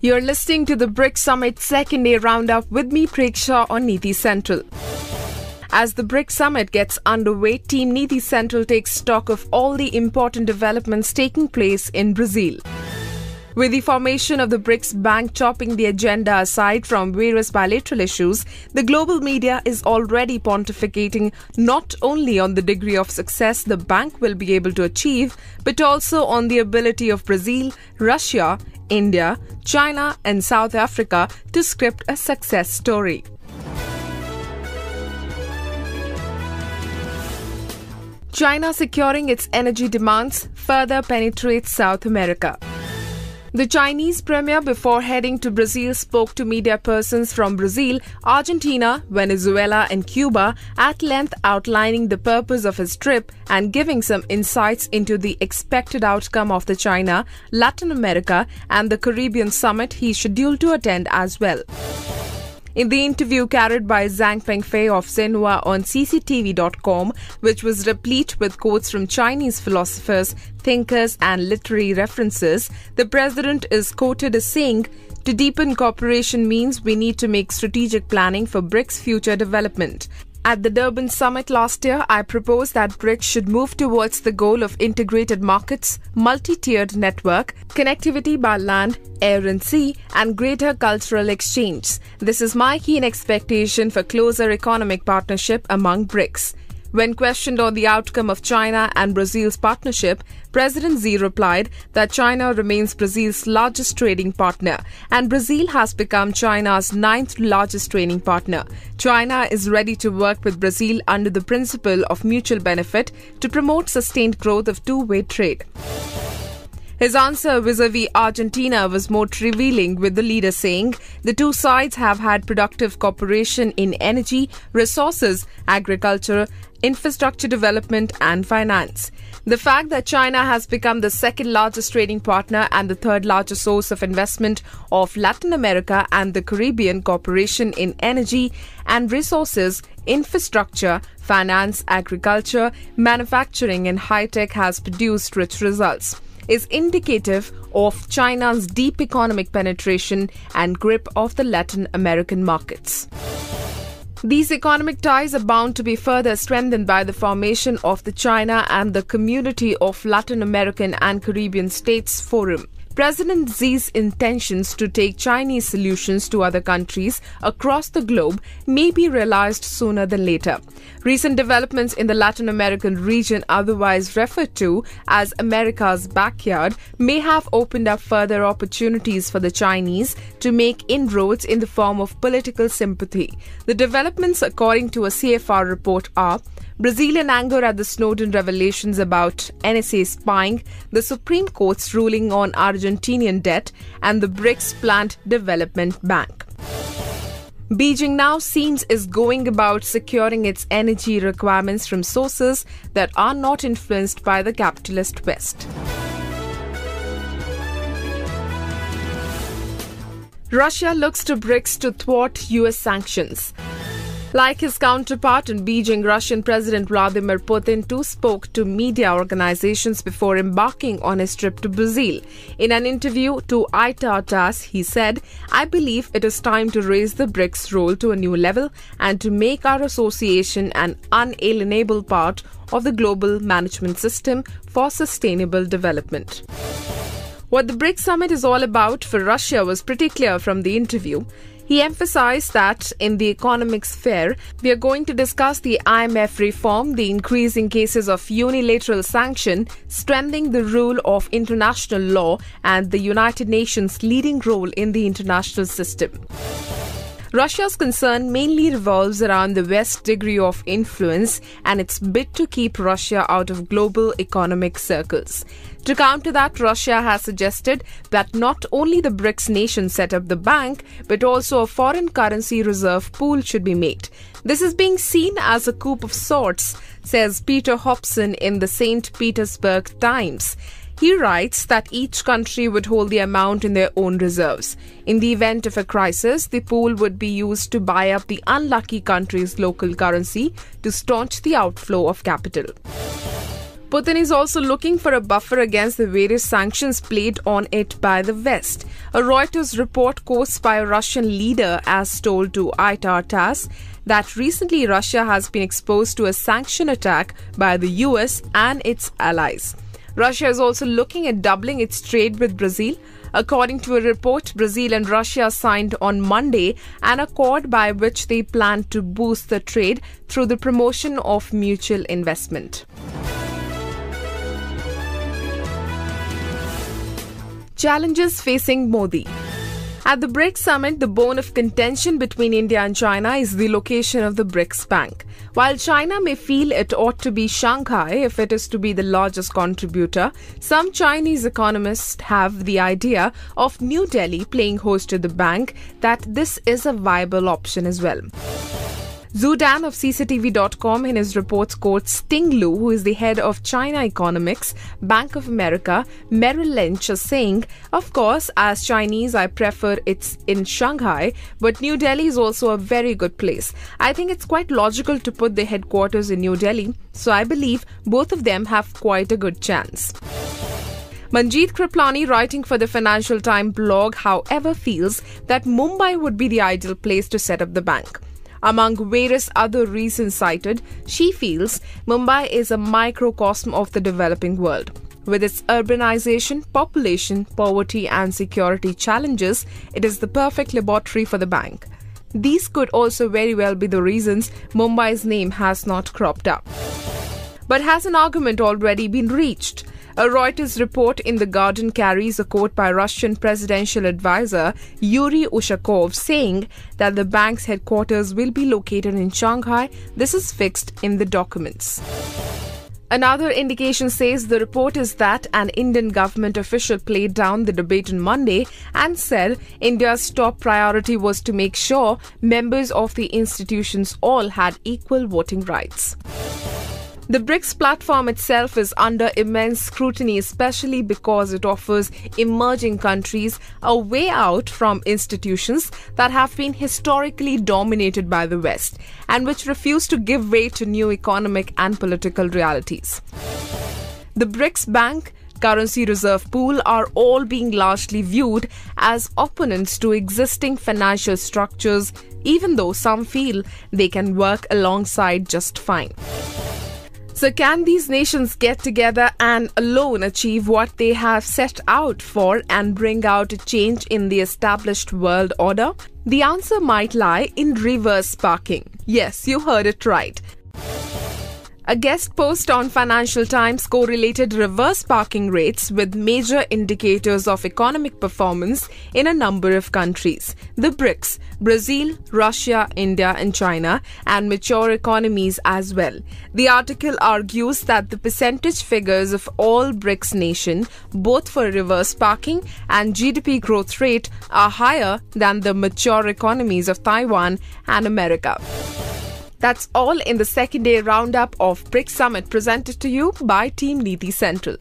You're listening to the BRICS Summit second day roundup with me, Preksha, on Niti Central. As the BRICS Summit gets underway, Team Niti Central takes stock of all the important developments taking place in Brazil. With the formation of the BRICS Bank topping the agenda aside from various bilateral issues, the global media is already pontificating not only on the degree of success the bank will be able to achieve, but also on the ability of Brazil, Russia, India, China and South Africa to script a success story. China securing its energy demands further penetrates South America. The Chinese premier, before heading to Brazil, spoke to media persons from Brazil, Argentina, Venezuela and Cuba, at length outlining the purpose of his trip and giving some insights into the expected outcome of the China, Latin America and the Caribbean summit he scheduled to attend as well. In the interview carried by Zhang Pengfei of Xinhua on cctv.com, which was replete with quotes from Chinese philosophers, thinkers and literary references, the president is quoted as saying, "To deepen cooperation means we need to make strategic planning for BRICS' future development. At the Durban summit last year, I proposed that BRICS should move towards the goal of integrated markets, multi-tiered network, connectivity by land, air and sea, and greater cultural exchange. This is my keen expectation for closer economic partnership among BRICS." When questioned on the outcome of China and Brazil's partnership, President Xi replied that China remains Brazil's largest trading partner and Brazil has become China's ninth largest trading partner. China is ready to work with Brazil under the principle of mutual benefit to promote sustained growth of two-way trade. His answer vis-a-vis Argentina was more revealing, with the leader saying the two sides have had productive cooperation in energy, resources, agriculture, infrastructure development and finance. The fact that China has become the second largest trading partner and the third largest source of investment of Latin America and the Caribbean cooperation in energy and resources, infrastructure, finance, agriculture, manufacturing and high-tech has produced rich results is indicative of China's deep economic penetration and grip of the Latin American markets. These economic ties are bound to be further strengthened by the formation of the China and the Community of Latin American and Caribbean States Forum. President Xi's intentions to take Chinese solutions to other countries across the globe may be realized sooner than later. Recent developments in the Latin American region, otherwise referred to as America's backyard, may have opened up further opportunities for the Chinese to make inroads in the form of political sympathy. The developments, according to a CFR report, are Brazil in anger at the Snowden revelations about NSA spying, the Supreme Court's ruling on Argentinian debt, and the BRICS Planned Development Bank. Beijing now seems is going about securing its energy requirements from sources that are not influenced by the capitalist West. Russia looks to BRICS to thwart US sanctions. Like his counterpart in Beijing, Russian President Vladimir Putin too spoke to media organizations before embarking on his trip to Brazil. In an interview to ITAR-TASS, he said, "I believe it is time to raise the BRICS role to a new level and to make our association an unalienable part of the global management system for sustainable development." What the BRICS Summit is all about for Russia was pretty clear from the interview. He emphasized that in the economic sphere, we are going to discuss the IMF reform, the increasing cases of unilateral sanction, strengthening the rule of international law, and the United Nations' leading role in the international system. Russia's concern mainly revolves around the West's degree of influence and its bid to keep Russia out of global economic circles. To counter that, Russia has suggested that not only the BRICS nations set up the bank, but also a foreign currency reserve pool should be made. This is being seen as a coup of sorts, says Peter Hobson in the St. Petersburg Times. He writes that each country would hold the amount in their own reserves. In the event of a crisis, the pool would be used to buy up the unlucky country's local currency to staunch the outflow of capital. Putin is also looking for a buffer against the various sanctions played on it by the West. A Reuters report quotes by a Russian leader as told to ITAR-TASS that recently Russia has been exposed to a sanction attack by the US and its allies. Russia is also looking at doubling its trade with Brazil. According to a report, Brazil and Russia signed on Monday an accord by which they plan to boost the trade through the promotion of mutual investment. Challenges facing Modi. At the BRICS Summit, the bone of contention between India and China is the location of the BRICS Bank. While China may feel it ought to be Shanghai if it is to be the largest contributor, some Chinese economists have the idea of New Delhi playing host to the bank, that this is a viable option as well. Zhu Dan of CCTV.com in his reports quotes Ting Lu, who is the head of China Economics, Bank of America, Merrill Lynch, as saying, "Of course, as Chinese, I prefer it's in Shanghai, but New Delhi is also a very good place. I think it's quite logical to put the headquarters in New Delhi, so I believe both of them have quite a good chance." Manjeet Kriplani, writing for the Financial Times blog, however, feels that Mumbai would be the ideal place to set up the bank. Among various other reasons cited, she feels Mumbai is a microcosm of the developing world. With its urbanization, population, poverty and security challenges, it is the perfect laboratory for the bank. These could also very well be the reasons Mumbai's name has not cropped up. But has an argument already been reached? A Reuters report in The Guardian carries a quote by Russian presidential advisor Yuri Ushakov saying that the bank's headquarters will be located in Shanghai. This is fixed in the documents. Another indication says the report is that an Indian government official played down the debate on Monday and said India's top priority was to make sure members of the institutions all had equal voting rights. The BRICS platform itself is under immense scrutiny, especially because it offers emerging countries a way out from institutions that have been historically dominated by the West and which refuse to give way to new economic and political realities. The BRICS Bank, Currency Reserve Pool are all being largely viewed as opponents to existing financial structures, even though some feel they can work alongside just fine. So can these nations get together and alone achieve what they have set out for and bring out a change in the established world order? The answer might lie in reverse sparking. Yes, you heard it right. A guest post on Financial Times correlated reverse sparking rates with major indicators of economic performance in a number of countries. The BRICS, Brazil, Russia, India and China, and mature economies as well. The article argues that the percentage figures of all BRICS nations, both for reverse sparking and GDP growth rate, are higher than the mature economies of Taiwan and America. That's all in the second day roundup of BRICS Summit presented to you by Team Niti Central.